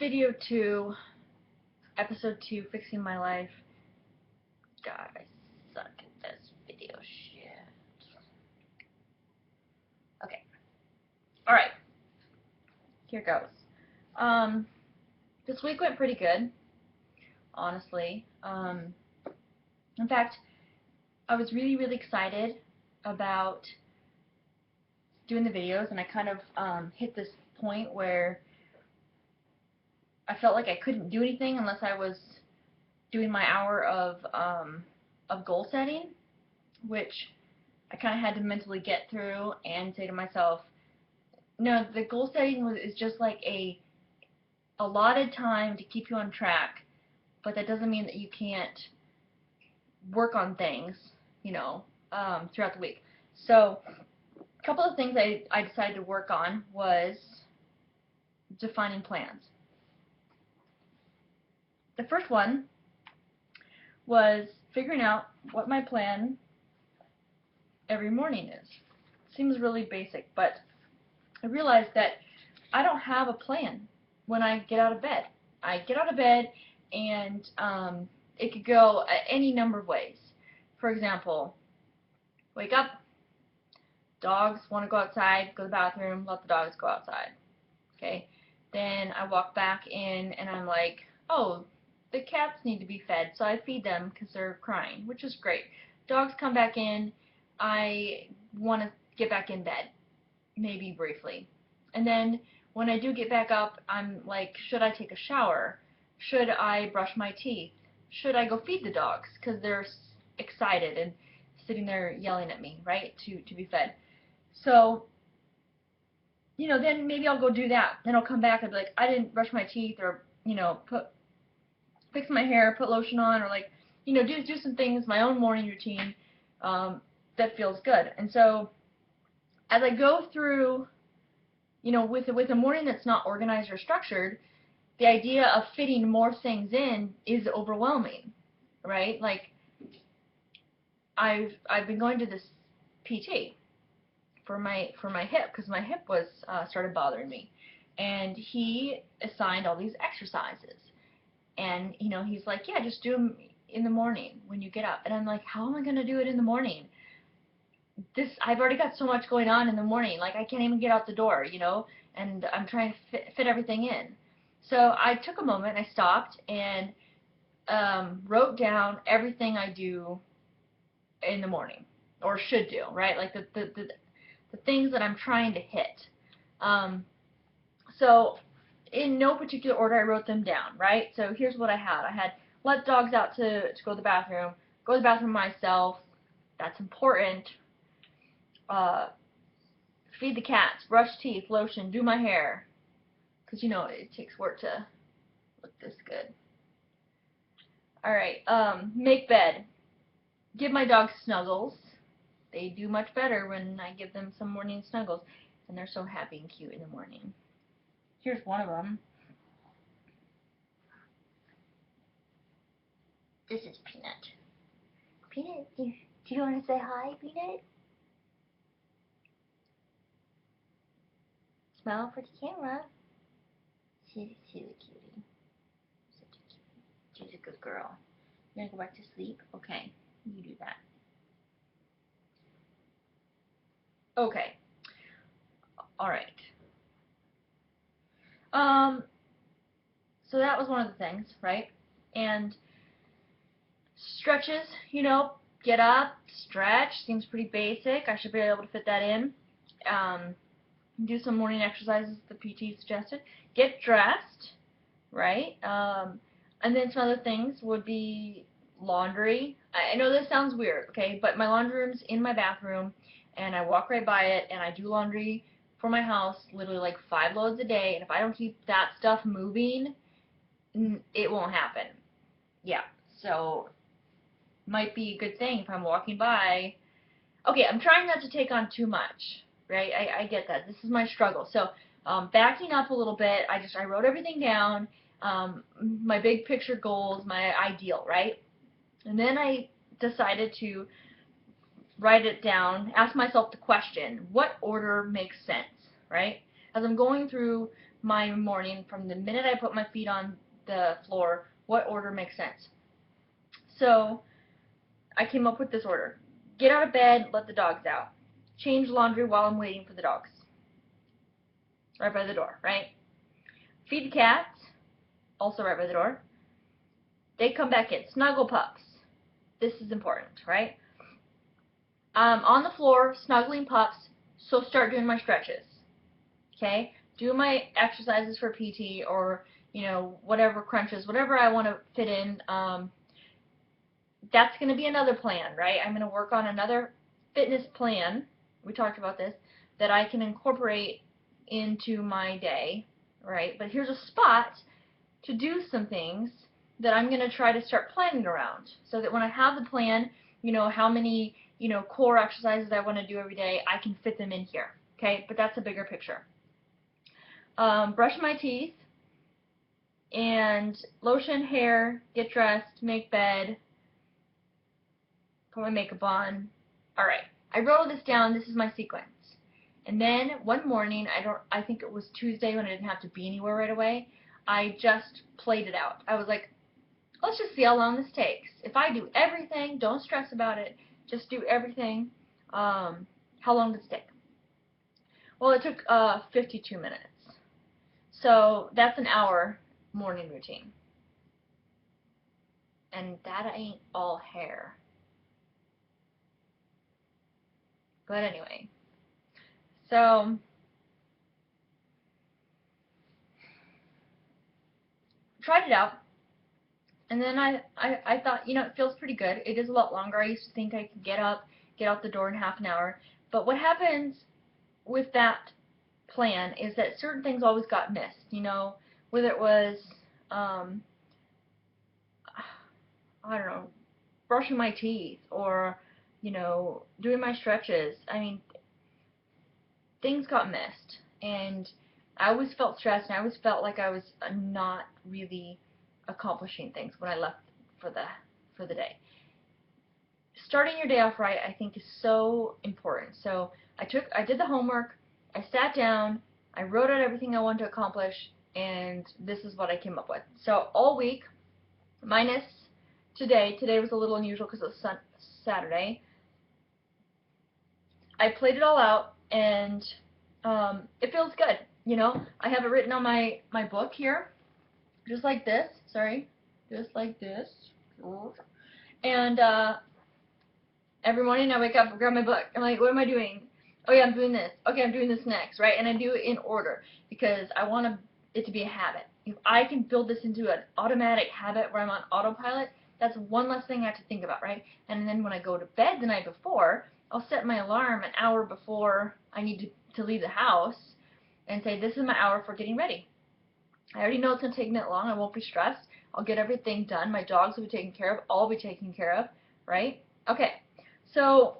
Video 2, Episode 2, Fixing My Life. God, I suck at this video shit. Okay. Alright. Here goes. This week went pretty good, honestly. In fact, I was really excited about doing the videos, and I kind of hit this point where I felt like I couldn't do anything unless I was doing my hour of goal setting, which I kind of had to mentally get through and say to myself, no, the goal setting is just like a allotted time to keep you on track, but that doesn't mean that you can't work on things, throughout the week. So a couple of things I decided to work on was defining plans. The first one was figuring out what my plan every morning is. Seems really basic, but I realized that I don't have a plan when I get out of bed. I get out of bed, and it could go any number of ways. For example, wake up, dogs want to go outside, go to the bathroom, let the dogs go outside. Okay, then I walk back in, and I'm like, oh, the cats need to be fed, so I feed them because they're crying, which is great. Dogs come back in, I want to get back in bed, maybe briefly. And then when I do get back up, I'm like, should I take a shower? Should I brush my teeth? Should I go feed the dogs? Because they're excited and sitting there yelling at me, right, to be fed. So, then maybe I'll go do that. Then I'll come back and be like, I didn't brush my teeth, or, fix my hair, put lotion on, or do some things, my own morning routine that feels good. And so as I go through, with a morning that's not organized or structured, the idea of fitting more things in is overwhelming, right? Like, I've been going to this PT for my hip, because my hip was started bothering me, and he assigned all these exercises, and he's like, yeah, just do them in the morning when you get up. And I'm like, how am I going to do it in the morning? I've already got so much going on in the morning, like I can't even get out the door, and I'm trying to fit everything in. So I took a moment, I stopped, and wrote down everything I do in the morning, or should do, right? Like the things that I'm trying to hit. So in no particular order, I wrote them down, right? So here's what I had. I had let dogs out to go to the bathroom, go to the bathroom myself, that's important, feed the cats, brush teeth, lotion, do my hair, because it takes work to look this good. Alright, make bed, give my dogs snuggles. They do much better when I give them some morning snuggles, and they're so happy and cute in the morning. Here's one of them. This is Peanut. Peanut, do you want to say hi, Peanut? Smile for the camera. She's a cutie. Such a cutie. She's a good girl. You gonna go back to sleep? Okay, you do that. Okay. Alright. So that was one of the things, right? And stretches, get up, stretch, seems pretty basic. I should be able to fit that in. Do some morning exercises the PT suggested. Get dressed, right? And then some other things would be laundry. I know this sounds weird, okay, but my laundry room's in my bathroom, and I walk right by it, and I do laundry for my house literally like 5 loads a day, and if I don't keep that stuff moving, it won't happen. Yeah, so might be a good thing if I'm walking by. Okay, I'm trying not to take on too much, right? I get that. This is my struggle. So backing up a little bit, I wrote everything down, my big picture goals, my ideal, right? And then I decided to write it down, ask myself the question, what order makes sense, right? As I'm going through my morning from the minute I put my feet on the floor. What order makes sense? So I came up with this order. Get out of bed, let the dogs out. Change laundry while I'm waiting for the dogs. Right by the door, right? Feed the cats, also right by the door. They come back in. Snuggle pups. This is important, right? On the floor, snuggling pups, so start doing my stretches. Okay? Do my exercises for PT or, whatever crunches, whatever I want to fit in. That's going to be another plan, right? I'm going to work on another fitness plan. We talked about this, that I can incorporate into my day, right? But here's a spot to do some things that I'm going to try to start planning around, so that when I have the plan, how many, core exercises I want to do every day, I can fit them in here, okay? But that's a bigger picture. Brush my teeth, and lotion hair, get dressed, make bed, put my makeup on. Alright, I wrote this down. This is my sequence. And then one morning, I think it was Tuesday when I didn't have to be anywhere right away, I just played it out. I was like, let's just see how long this takes. If I do everything, don't stress about it, just do everything, how long does it take? Well, it took 52 minutes. So that's an hour morning routine. And that ain't all hair. But anyway, so tried it out, and then I thought, it feels pretty good. It is a lot longer. I used to think I could get out the door in half an hour. But what happens with that plan is that certain things always got missed. Whether it was, I don't know, brushing my teeth or, doing my stretches. I mean, things got missed, and I always felt stressed, and I always felt like I was not really accomplishing things when I left for the day. Starting your day off right, I think, is so important. So I did the homework, I sat down, I wrote out everything I wanted to accomplish, and this is what I came up with. So all week, minus today was a little unusual because it was Saturday, I played it all out, and it feels good. I have it written on my book here, just like this. Sorry, just like this. And every morning I wake up, grab my book. I'm like, what am I doing? Oh yeah, I'm doing this. Okay, I'm doing this next, right? And I do it in order because I want it to be a habit. If I can build this into an automatic habit where I'm on autopilot, that's one less thing I have to think about, right? And then when I go to bed the night before, I'll set my alarm an hour before I need to leave the house and say, this is my hour for getting ready. I already know it's going to take me that long. I won't be stressed. I'll get everything done. My dogs will be taken care of. I'll be taken care of, right? Okay, so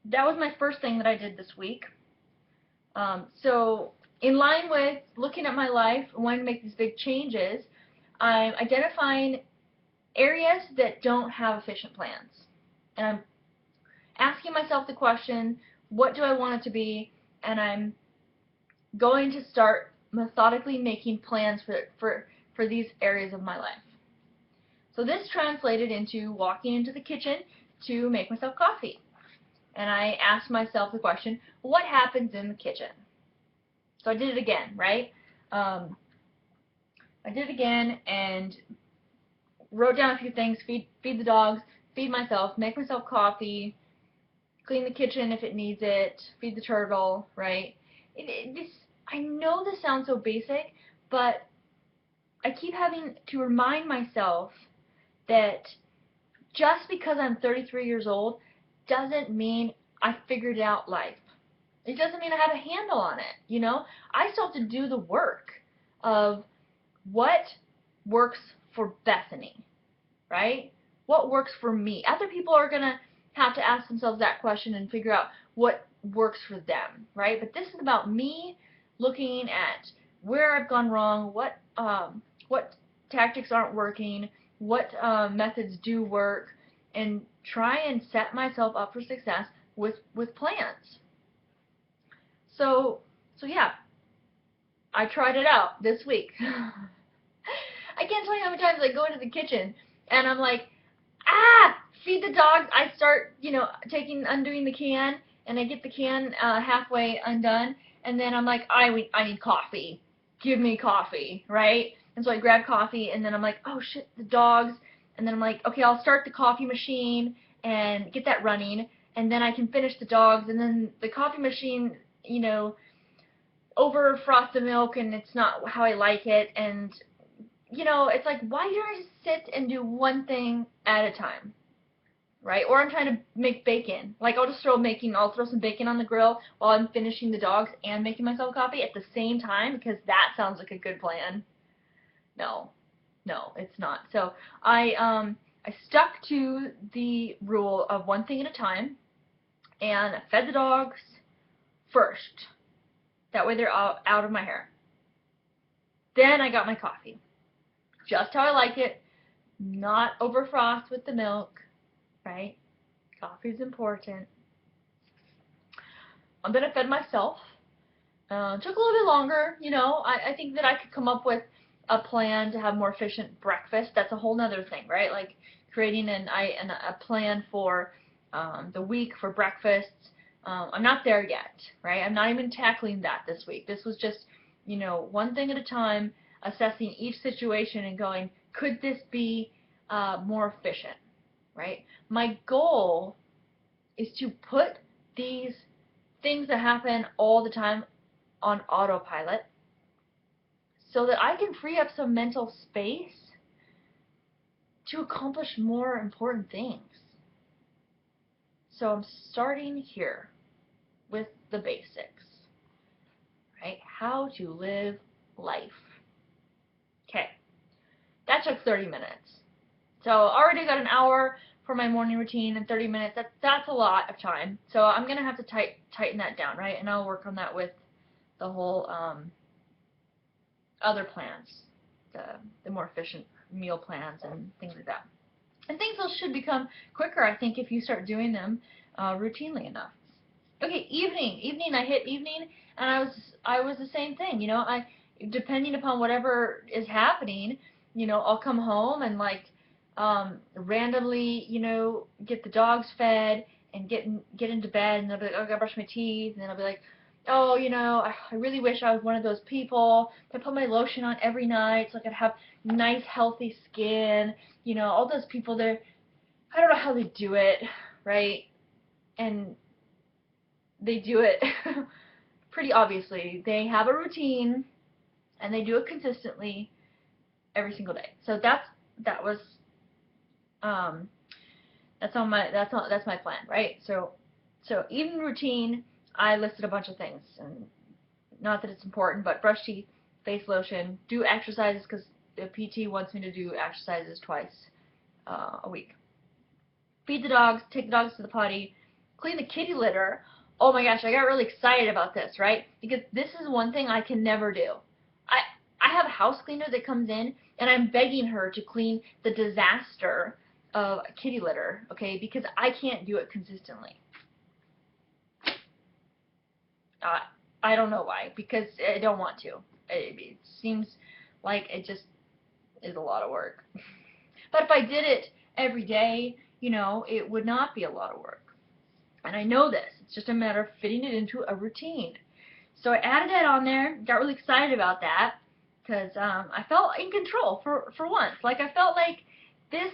that was my first thing that I did this week. So in line with looking at my life and wanting to make these big changes, I'm identifying areas that don't have efficient plans. And I'm asking myself the question, what do I want it to be? And I'm going to start methodically making plans for these areas of my life. So this translated into walking into the kitchen to make myself coffee. And I asked myself the question, what happens in the kitchen? So I did it again, right? I did it again and wrote down a few things: feed the dogs, feed myself, make myself coffee, clean the kitchen if it needs it, feed the turtle, right? I know this sounds so basic, but I keep having to remind myself that just because I'm 33 years old doesn't mean I figured out life. It doesn't mean I have a handle on it, I still have to do the work of what works for Bethany, right? What works for me? Other people are going to have to ask themselves that question and figure out what works for them, right? But this is about me looking at where I've gone wrong, what tactics aren't working, what methods do work, and try and set myself up for success with plans. So yeah, I tried it out this week. I can't tell you how many times I go into the kitchen and I'm like, feed the dogs. I start, undoing the can, and I get the can halfway undone, and then I'm like, I need coffee. Give me coffee, right? And so I grab coffee, and then I'm like, oh shit, the dogs. And then I'm like, okay, I'll start the coffee machine and get that running, and then I can finish the dogs, and then the coffee machine, over frost the milk, and it's not how I like it, and it's like, why don't I just sit and do one thing at a time, right? Or I'm trying to make bacon. Like, I'll throw some bacon on the grill while I'm finishing the dogs and making myself coffee at the same time, because that sounds like a good plan. No, it's not. So I stuck to the rule of one thing at a time, and I fed the dogs first. That way they're out of my hair. Then I got my coffee. Just how I like it, not over frost with the milk, right? Coffee's important. Then I fed myself. Took a little bit longer, I think that I could come up with a plan to have more efficient breakfast. That's a whole nother thing, right? Like creating a plan for the week for breakfasts. I'm not there yet, right? I'm not even tackling that this week. This was just, one thing at a time, assessing each situation and going, could this be more efficient, right? My goal is to put these things that happen all the time on autopilot so that I can free up some mental space to accomplish more important things. So I'm starting here with the basics, right? How to live life. Okay, that took 30 minutes. So already got an hour for my morning routine and 30 minutes. That's a lot of time. So I'm going to have to tighten that down, right? And I'll work on that with the whole other plans, the more efficient meal plans and things like that. And things should become quicker, I think, if you start doing them routinely enough. Okay, evening. I hit evening, and I was the same thing. I, depending upon whatever is happening, I'll come home and randomly, get the dogs fed and get into bed, and I'll be like, oh, I gotta brush my teeth, and then I'll be like, oh, I really wish I was one of those people that put my lotion on every night so I could have nice, healthy skin. All those people there, I don't know how they do it, right? And they do it pretty obviously. They have a routine, and they do it consistently every single day. So that's my plan, right? So evening routine, I listed a bunch of things, and not that it's important, but brush teeth, face lotion, do exercises, because the PT wants me to do exercises twice a week. Feed the dogs, take the dogs to the potty, clean the kitty litter. Oh my gosh, I got really excited about this, right? Because this is one thing I can never do. I have a house cleaner that comes in, and I'm begging her to clean the disaster of kitty litter, okay, because I can't do it consistently. I don't know why, because I don't want to. It seems like it just is a lot of work. But if I did it every day, it would not be a lot of work. And I know this. It's just a matter of fitting it into a routine. So I added that on there, got really excited about that, because I felt in control for once. Like, I felt like this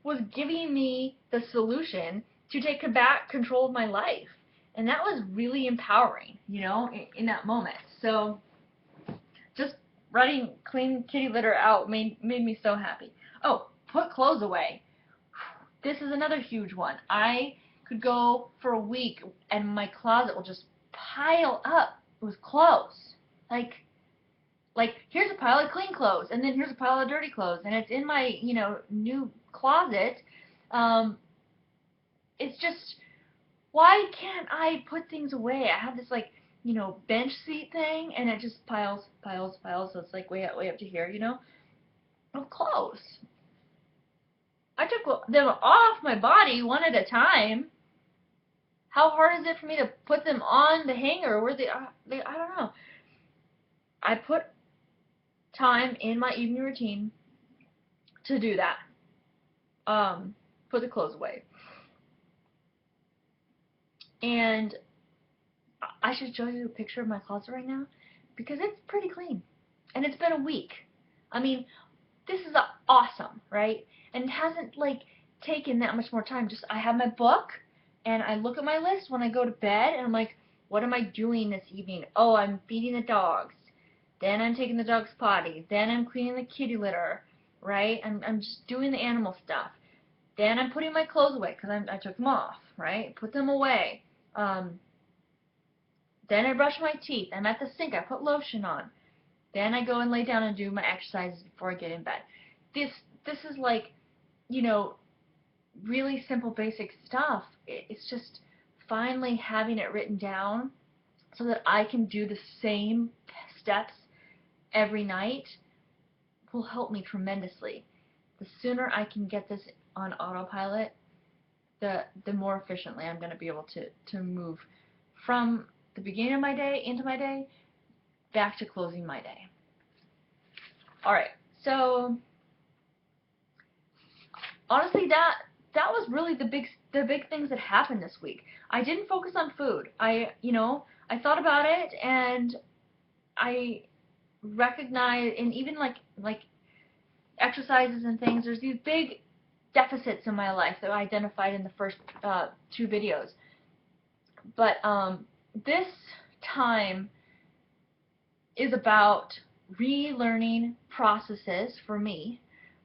was giving me the solution to take back control of my life. And that was really empowering, in that moment. So just writing clean kitty litter out made me so happy. Oh, put clothes away. This is another huge one. I could go for a week and my closet will just pile up with clothes. Like here's a pile of clean clothes, and then here's a pile of dirty clothes, and it's in my, new closet. It's just, why can't I put things away? I have this bench seat thing, and it just piles, so it's like way up to here, of clothes. I took them off my body one at a time. How hard is it for me to put them on the hanger where I don't know. I put time in my evening routine to do that. Put the clothes away. And I should show you a picture of my closet right now because it's pretty clean. And it's been a week. I mean, this is awesome, right? And it hasn't like taken that much more time. Just I have my book and I look at my list when I go to bed and I'm like, what am I doing this evening? Oh, I'm feeding the dogs. Then I'm taking the dog's potty. Then I'm cleaning the kitty litter, right? I'm just doing the animal stuff. Then I'm putting my clothes away because I took them off, right? Put them away. Um, then I brush my teeth. I'm at the sink. I put lotion on. Then I go and lay down and do my exercises before I get in bed. This is like, you know, really simple basic stuff. It's just finally having it written down so that I can do the same steps every night will help me tremendously. The sooner I can get this on autopilot, the more efficiently I'm going to be able to move from the beginning of my day into my day back to closing my day. Alright, so honestly that was really the big things that happened this week. I didn't focus on food. I thought about it and I recognized, and even like exercises and things, there's these big deficits in my life that I identified in the first 2 videos. But this time is about relearning processes for me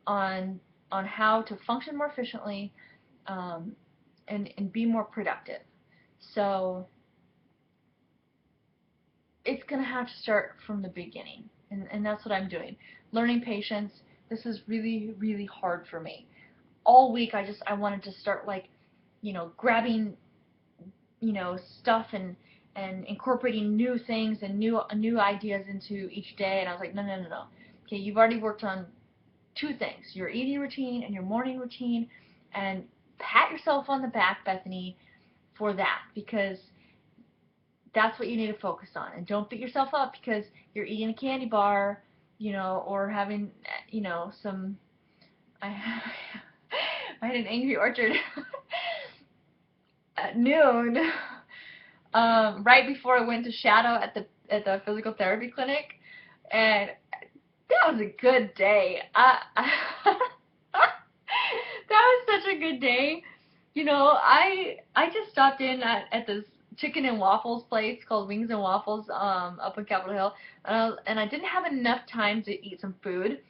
on how to function more efficiently and be more productive. So it's going to have to start from the beginning, and that's what I'm doing. Learning patience. This is really, really hard for me. All week I wanted to start like, grabbing, stuff and incorporating new things and new ideas into each day, and I was like, no, no, no, no. Okay, you've already worked on 2 things, your eating routine and your morning routine, and pat yourself on the back, Bethany, for that, because that's what you need to focus on. And don't beat yourself up because you're eating a candy bar, or having, some, I had an Angry Orchard at noon, right before I went to shadow at the physical therapy clinic, and that was a good day. That was such a good day. I just stopped in at this chicken and waffles place called Wings and Waffles up on Capitol Hill, and I didn't have enough time to eat some food,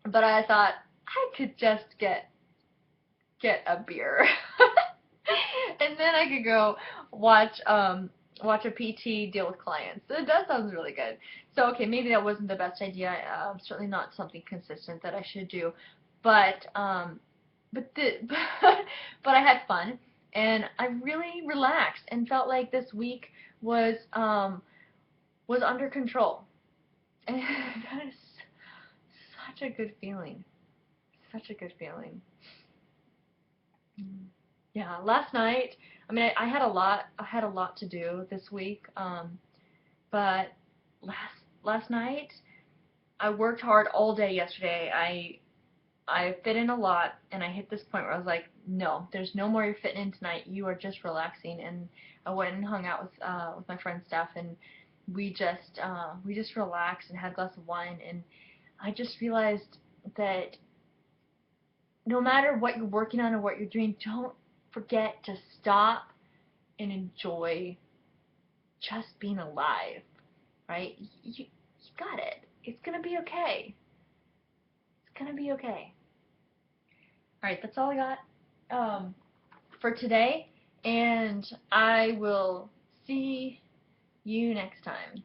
but I thought I could just get a beer. And then I could go watch a PT deal with clients. That sounds really good. So okay, maybe that wasn't the best idea. Certainly not something consistent that I should do. But but I had fun and I really relaxed and felt like this week was under control. And that is such a good feeling. Such a good feeling. Yeah, last night, I mean, I had a lot to do this week, but last night I worked hard all day yesterday. I fit in a lot, and I hit this point where I was like, no, there's no more you're fitting in tonight. You are just relaxing. And I went and hung out with my friend Steph, and we just relaxed and had a glass of wine, and I just realized that no matter what you're working on or what you're doing, don't forget to stop and enjoy just being alive, right? You got it. It's going to be okay. It's going to be okay. All right, that's all I got for today, and I will see you next time.